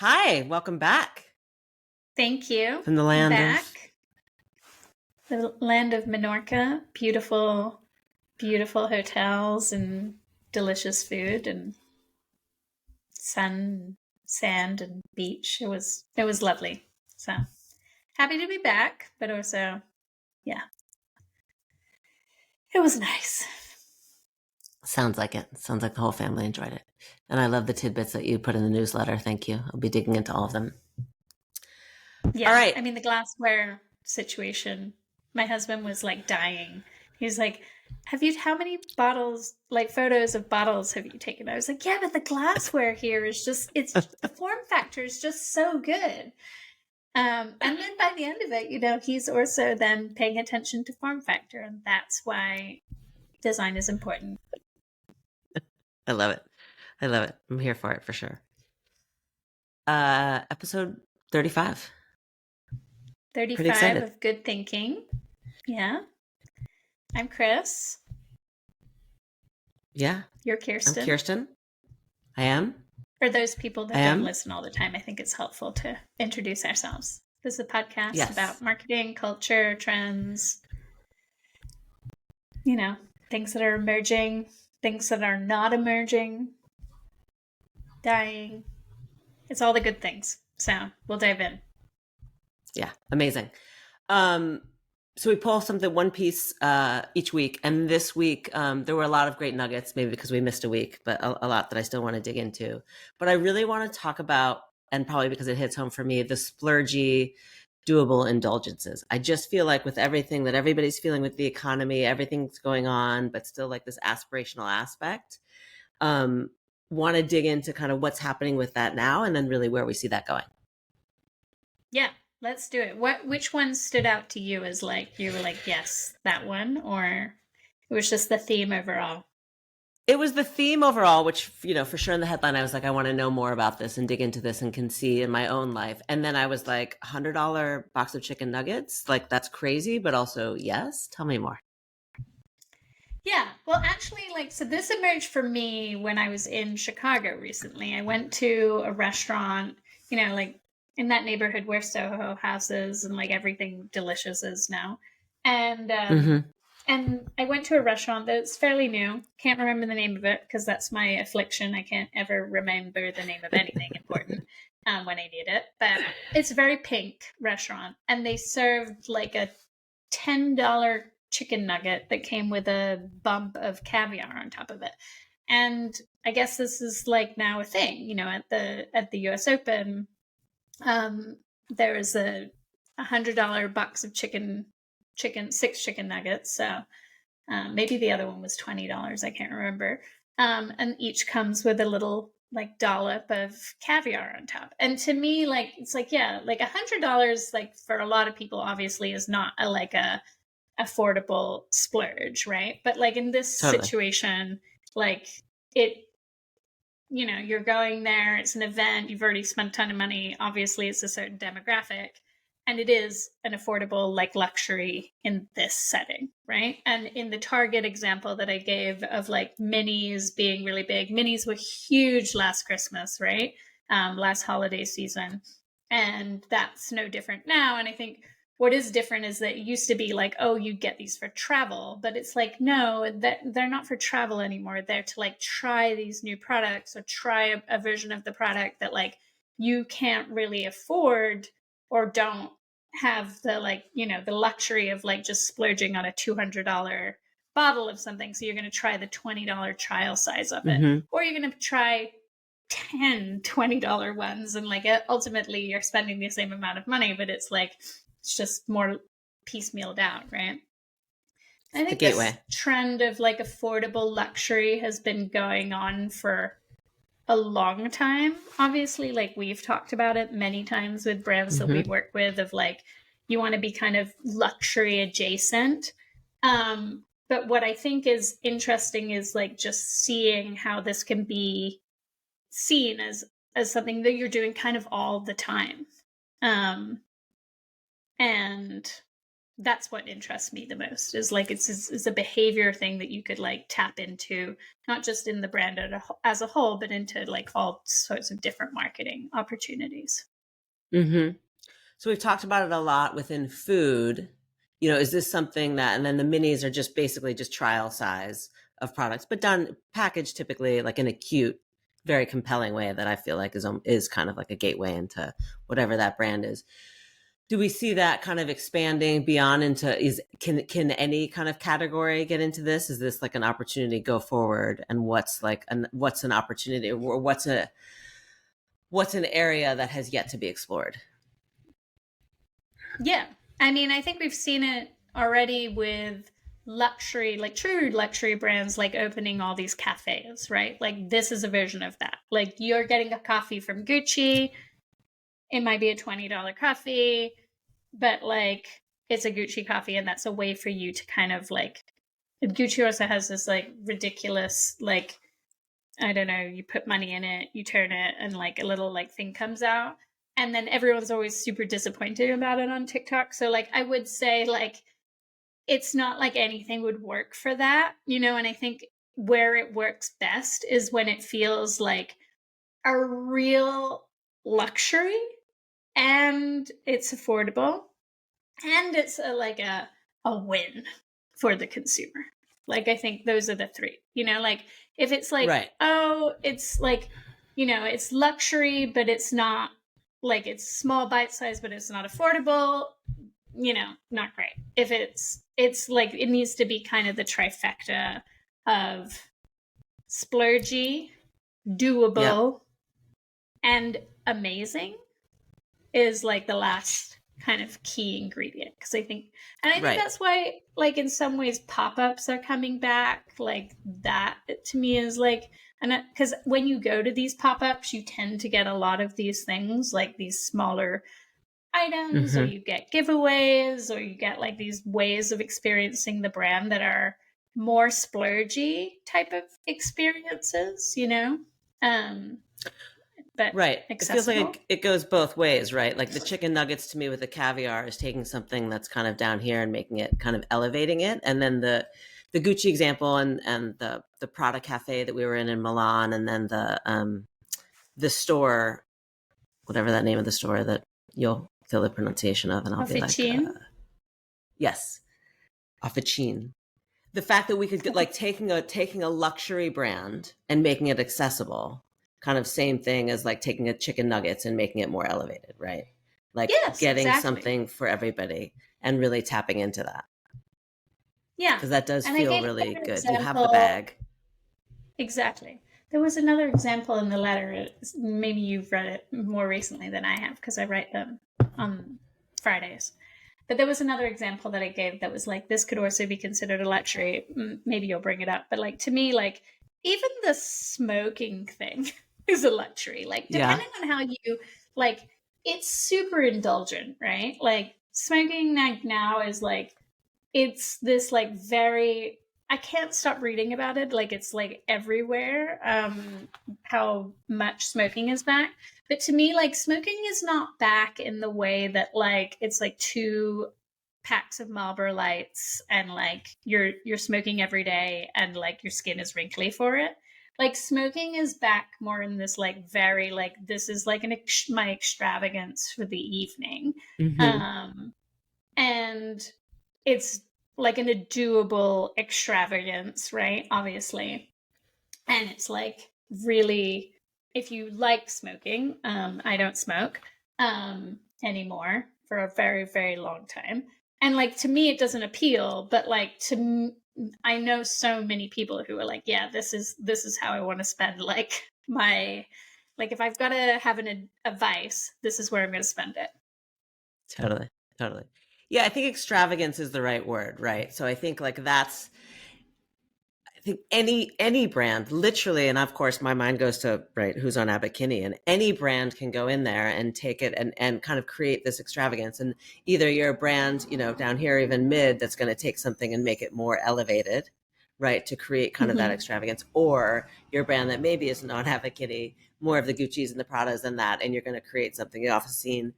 Hi, welcome back Thank you. from the I'm land of. back. The land of Menorca. Beautiful, beautiful hotels and delicious food and sun, sand and beach. It was lovely. So happy to be back, but also, yeah, it was nice. Sounds like it. Sounds like the whole family enjoyed it. And I love the tidbits that you put in the newsletter. Thank you. I'll be digging into all of them. All Yeah, right. I mean the glassware situation. My husband was like dying. He's like, "Have you? How many bottles, like photos of bottles, have you taken?" I was like, "Yeah, but the glassware here is just the form factor is just so good." And then by the end of it, he's also then paying attention to form factor, and that's why design is important. I love it. I love it. I'm here for it for sure. Episode 35. Pretty 35 excited. of good thinking. Yeah, I'm Chris. Yeah. You're I'm Kirsten. Kirsten. I am. For those people I that don't am. listen all the time, I think it's helpful to introduce ourselves. This is a podcast Yes. about marketing, culture, trends, you know, things that are emerging, things that are not emerging, dying. It's all the good things. So we'll dive in. Yeah. Amazing. Um, so we pull something one piece each week, and this week there were a lot of great nuggets. Maybe because we missed a week, but a lot that I still want to dig into. But I really want to talk about, and probably because it hits home for me, the splurgy, doable indulgences. I just feel like with everything that everybody's feeling with the economy, everything's going on, but still like this aspirational aspect. Um, want to dig into kind of what's happening with that now, and then really where we see that going. Yeah, let's do it. Which one stood out to you as like you were like, yes, that one, or it was just the theme overall? It was the theme overall, which, for sure in the headline, I was like, I want to know more about this and dig into this and can see in my own life. And then I was like, $100 box of chicken nuggets? Like, that's crazy, but also, yes. Tell me more. Yeah, well, actually, so this emerged for me when I was in Chicago recently. I went to a restaurant, like in that neighborhood where Soho House is and like everything delicious is now. And Mm-hmm. I went to a restaurant that's fairly new. Can't remember the name of it because that's my affliction. I can't ever remember the name of anything important when I need it. But it's a very pink restaurant, and they served like a $10 chicken nugget that came with a bump of caviar on top of it. And I guess this is like now a thing, at the US Open. There is a $100 box of six chicken nuggets. So maybe the other one was $20. I can't remember. And each comes with a little like dollop of caviar on top. And to me, like it's like, yeah, like $100, like for a lot of people, obviously, is not a affordable splurge, right? But like in this Totally. situation, like it, you're going there, it's an event, you've already spent a ton of money. Obviously, it's a certain demographic, and it is an affordable like luxury in this setting, right? And in the Target example that I gave of like minis being really big, minis were huge last Christmas, right? Last holiday season. And that's no different now. And I think what is different is that it used to be like, oh, you get these for travel, but it's like, no, that they're not for travel anymore. They're to like try these new products or try a version of the product that like you can't really afford or don't have the like, the luxury of like just splurging on a $200 bottle of something. So you're going to try the $20 trial size of it, Mm-hmm. or you're going to try 10 $20 ones, and like ultimately you're spending the same amount of money, but it's like it's just more piecemealed out, right? I The think this gateway. trend of like affordable luxury has been going on for a long time. Obviously, like we've talked about it many times with brands that we Mm-hmm. work with of like you want to be kind of luxury adjacent. But what I think is interesting is like just seeing how this can be seen as something that you're doing kind of all the time. Um, and that's what interests me the most, is like it's a behavior thing that you could like tap into, not just in the brand as a whole, but into like all sorts of different marketing opportunities. Mm-hmm. So we've talked about it a lot within food. Is this something that, and then the minis are just basically just trial size of products, but done packaged typically like in a cute, very compelling way that I feel like is kind of like a gateway into whatever that brand is. Do we see that kind of expanding beyond into can any kind of category get into this? Is this like an opportunity to go forward? And what's an opportunity, or what's an area that has yet to be explored? Yeah. I mean, I think we've seen it already with luxury, like true luxury brands, like opening all these cafes, right? Like, this is a version of that. Like, you're getting a coffee from Gucci. It might be a $20 coffee, but like, it's a Gucci coffee, and that's a way for you to kind of like. Gucci also has this like ridiculous, like, I don't know, you put money in it, you turn it, and like a little like thing comes out. And then everyone's always super disappointed about it on TikTok. So like I would say like it's not like anything would work for that, and I think where it works best is when it feels like a real luxury, and it's affordable, and it's a win for the consumer. Like, I think those are the three. Like, if it's like, Right. oh, it's like, it's luxury, but it's not, like, it's small bite size, but it's not affordable, not great. If it's like, it needs to be kind of the trifecta of splurgy, Yep. doable, and amazing is like the last kind of key ingredient, because I think Right. that's why, like, in some ways pop-ups are coming back. Like, that to me is like, and because when you go to these pop-ups, you tend to get a lot of these things, like these smaller items, or Mm-hmm. you get giveaways, or you get like these ways of experiencing the brand that are more splurgy type of experiences, um but Right. It feels accessible. like it goes both ways, right? Like the chicken nuggets to me with the caviar is taking something that's kind of down here and making it kind of elevating it. And then the Gucci example and the Prada cafe that we were in Milan, and then the store, whatever that name of the store that you'll feel the pronunciation of, and I'll be like, Officine. yes, Officine. The fact that we could get like taking a luxury brand and making it accessible, kind of same thing as like taking a chicken nuggets and making it more elevated, right? Like Yes, getting exactly. something for everybody and really tapping into that, Yeah. because that does And I feel gave really another good. You have the example. bag. Exactly. There was another example in the letter. Maybe you've read it more recently than I have, because I write them on Fridays. But there was another example that I gave that was like, this could also be considered a luxury. Maybe you'll bring it up. But like, to me, like, even the smoking thing is a luxury. Like, Yeah. depending on how you, like, it's super indulgent, right? Like, smoking now is like, it's this like very, I can't stop reading about it, like it's like everywhere, how much smoking is back. But to me, like, smoking is not back in the way that like it's like 2 packs of Marlboro Lights and like you're smoking every day and like your skin is wrinkly for it. Like, smoking is back more in this like very like, this is like my extravagance for the evening. Hmm. um and it's like a doable extravagance, right? Obviously. And it's like, really, if you like smoking, I don't smoke anymore for a very, very long time. And like, to me, it doesn't appeal, but like, I know so many people who are like, yeah, this is how I want to spend like my, like, if I've got to have a vice, this is where I'm going to spend it. Totally. Totally. Yeah, I think extravagance is the right word, right? So I think like that's, I think any brand, literally, and of course my mind goes to right who's on Abbot Kinney, and any brand can go in there and take it and kind of create this extravagance. And either you're a brand, down here even mid, that's going to take something and make it more elevated, right, to create kind of that Mm-hmm. extravagance, or you're a brand that maybe is not Abbot Kinney, more of the Gucci's and the Pradas and that, and you're going to create something off the scene.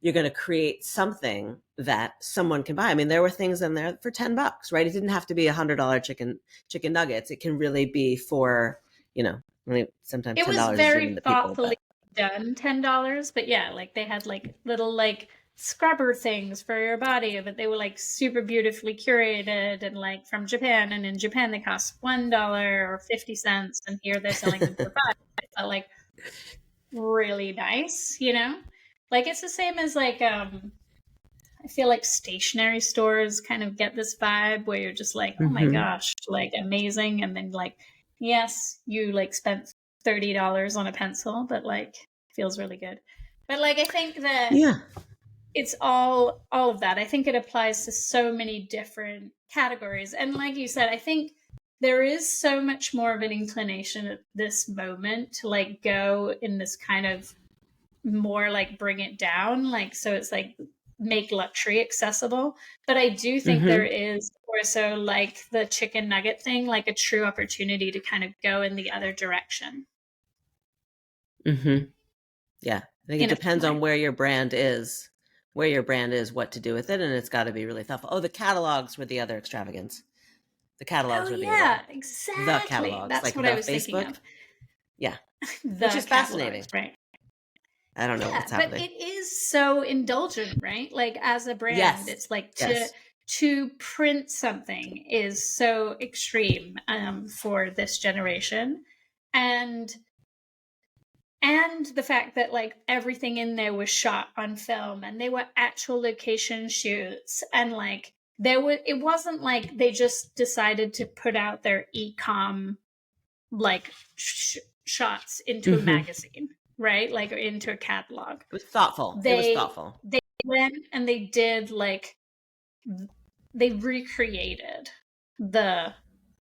you're going to create something that someone can buy. I mean, there were things in there for $10, right? It didn't have to be $100 chicken nuggets. It can really be for, I mean, sometimes It was $10 is even very the people, thoughtfully but done, $10, but yeah, like they had like little like scrubber things for your body, but they were like super beautifully curated and like from Japan, and in Japan they cost $1 or 50 cents, and here they're selling them for 5. It felt like really nice, like it's the same as like I feel like stationery stores kind of get this vibe where you're just like, oh my mm-hmm. gosh, like amazing. And then like, yes, you like spent $30 on a pencil, but like feels really good. But like I think that Yeah. it's all of that. I think it applies to so many different categories. And like you said, I think there is so much more of an inclination at this moment to like go in this kind of more like bring it down, like so it's like make luxury accessible. But I do think there Mm-hmm. is also like the chicken nugget thing, like a true opportunity to kind of go in the other direction Mm-hmm. Yeah. I think it in a depends fun on way. where your brand is, what to do with it. And it's got to be really thoughtful. Oh, the catalogs were the other extravagance. The Oh catalogs were yeah, the exactly. catalogs, That's like what I the was thinking Facebook. of. Yeah. Which The is catalogs, fascinating. right? I don't know Yeah, what's but happening. it is so indulgent, right? Like as a brand, Yes. it's like Yes. to print something is so extreme for this generation. And the fact that like everything in there was shot on film and they were actual location shoots, and like it wasn't like they just decided to put out their e-com like shots into a Mm-hmm. magazine, right? Like or into a catalog. It was thoughtful. It was they thoughtful. they went and they did like they recreated the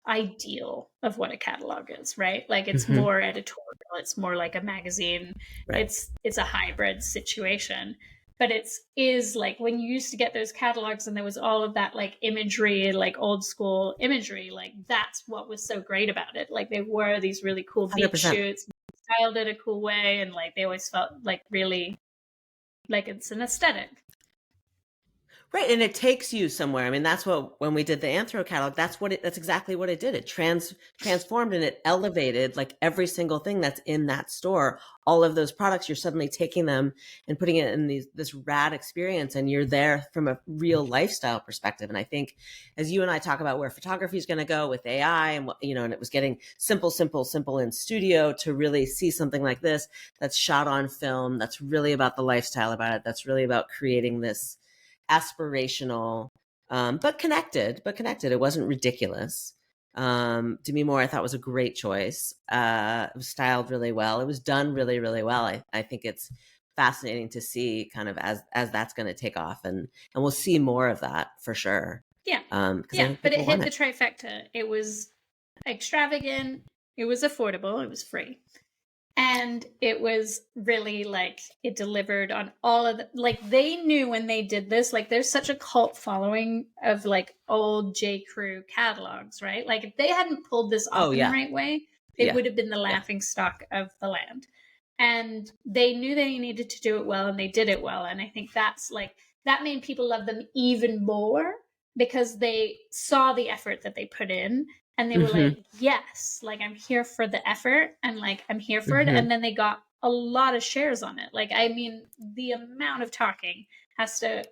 ideal of what a catalog is, right? Like it's Mm-hmm. more editorial, it's more like a magazine. Right. It's a hybrid situation. But it's is like when you used to get those catalogs and there was all of that like imagery, like old school imagery, like that's what was so great about it. Like they were these really cool beat 100%. shoots, styled in a cool way, and like they always felt like really like it's an aesthetic. Right, and it takes you somewhere. I mean, that's what when we did the Anthro catalog, that's exactly what it did. It transformed and it elevated like every single thing that's in that store. All of those products, you're suddenly taking them and putting it in this rad experience, and you're there from a real lifestyle perspective. And I think as you and I talk about where photography is going to go with AI, and and it was getting simple in studio to really see something like this that's shot on film, that's really about the lifestyle about it, that's really about creating this aspirational, but connected. It wasn't ridiculous. Demi Moore, I thought was a great choice. It was styled really well. It was done really, really well. I think it's fascinating to see kind of as that's going to take off, and we'll see more of that for sure. Yeah. Because I Yeah. think But it people want hit the it. trifecta. It was extravagant, it was affordable, it was free. And it was really like it delivered on all of the like they knew when they did this, like there's such a cult following of like old J. Crew catalogs, right? Like if they hadn't pulled this Oh off in the yeah, right way, they yeah, would have been the yeah. laughing stock of the land. And they knew they needed to do it well, and they did it well. And I think that's like that made people love them even more because they saw the effort that they put in, and they were Mm-hmm, like, yes, like I'm here for the effort, and like I'm here for it. mm-hmm. And then they got a lot of shares on it. Like I mean, the amount of talking has to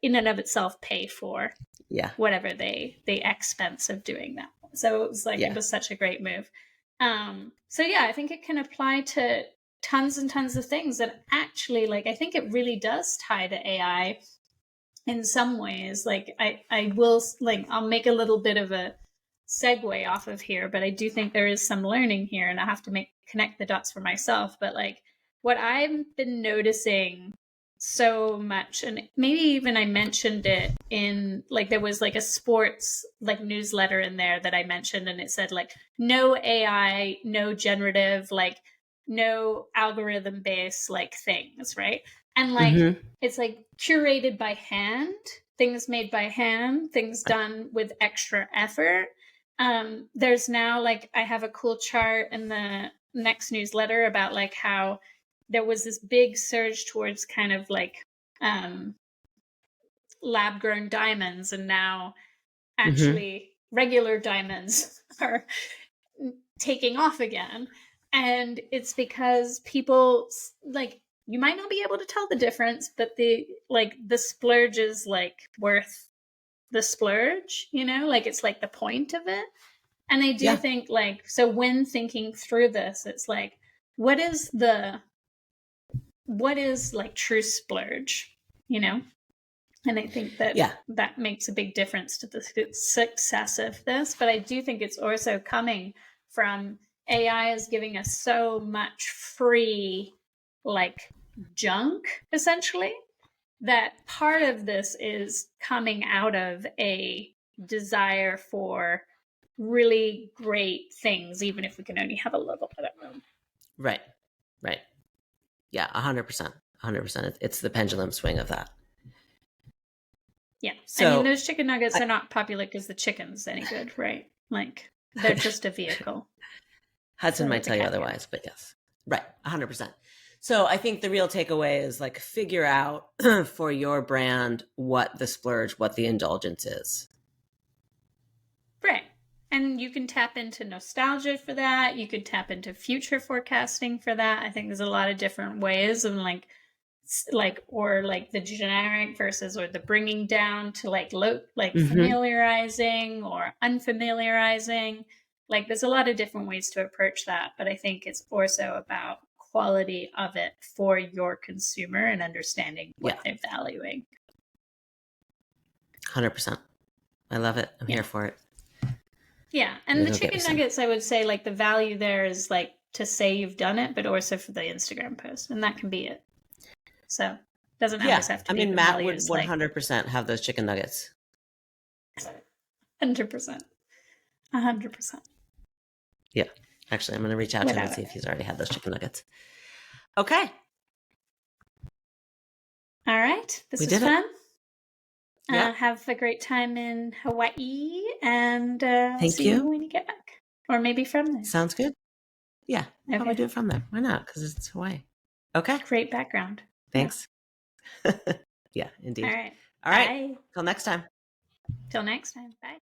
in and of itself pay for Yeah, whatever they expense of doing that. So it was like it yeah. was such a great move. So yeah, I think it can apply to tons and tons of things. And actually, like I think it really does tie to AI in some ways. Like I will like I'll make a little bit of a segue off of here, but I do think there is some learning here, and I have to make connect the dots for myself. But like what I've been noticing so much, and maybe even I mentioned it in like there was like a sports like newsletter in there that I mentioned, and it said like no AI, no generative, like no algorithm based like things, right? And like Mm-hmm. it's like curated by hand, things made by hand, things done with extra effort. There's now like I have a cool chart in the next newsletter about like how there was this big surge towards kind of like um, lab grown diamonds, and now Mm-hmm. actually regular diamonds are taking off again. And it's because people like, you might not be able to tell the difference, but the splurge is like worth the splurge, like it's like the point of it. And I do Yeah. think, like, so when thinking through this, it's like, what is like true splurge, you know? And I think that Yeah. that makes a big difference to the success of this. But I do think it's also coming from AI is giving us so much free, like, junk, essentially, that part of this is coming out of a desire for really great things, even if we can only have a little bit of them. Right. Right. Yeah. 100%. 100%. It's the pendulum swing of that. Yeah. I mean, So those chicken nuggets I, are not popular because the chicken's any good, right? Like, they're just a vehicle Hudson for might the tell you cat otherwise, but yes. Right. 100%. So I think the real takeaway is like figure out for your brand what the splurge, what the indulgence is. Right. And you can tap into nostalgia for that. You could tap into future forecasting for that. I think there's a lot of different ways of or like the generic versus or the bringing down to like Mm-hmm. familiarizing or unfamiliarizing. Like there's a lot of different ways to approach that, but I think it's also about quality of it for your consumer and understanding what Yeah. they're valuing. 100%. I love it. I'm Yeah. here for it. Yeah. I'm And going the to go get me chicken some. nuggets, I would say, like, the value there is like to say you've done it, but also for the Instagram post. And that can be it. So it doesn't Yeah. always have to I be mean, the Matt value. would It's like 100% have those chicken nuggets. 100%. 100%. Yeah. Actually, I'm going to reach out to him and Without see it. if he's already had those chicken nuggets. Okay. All right. This We was did it. fun. Yep. Have a great time in Hawaii, and Thank see you you. when you get back. Or maybe from there. Sounds good. Yeah. We'll probably Okay. do it from there. Why not? Because it's Hawaii. Okay. Great background. Yeah. Thanks. Yeah, All indeed. right. All right. Bye. Till next time. Till next time. Bye.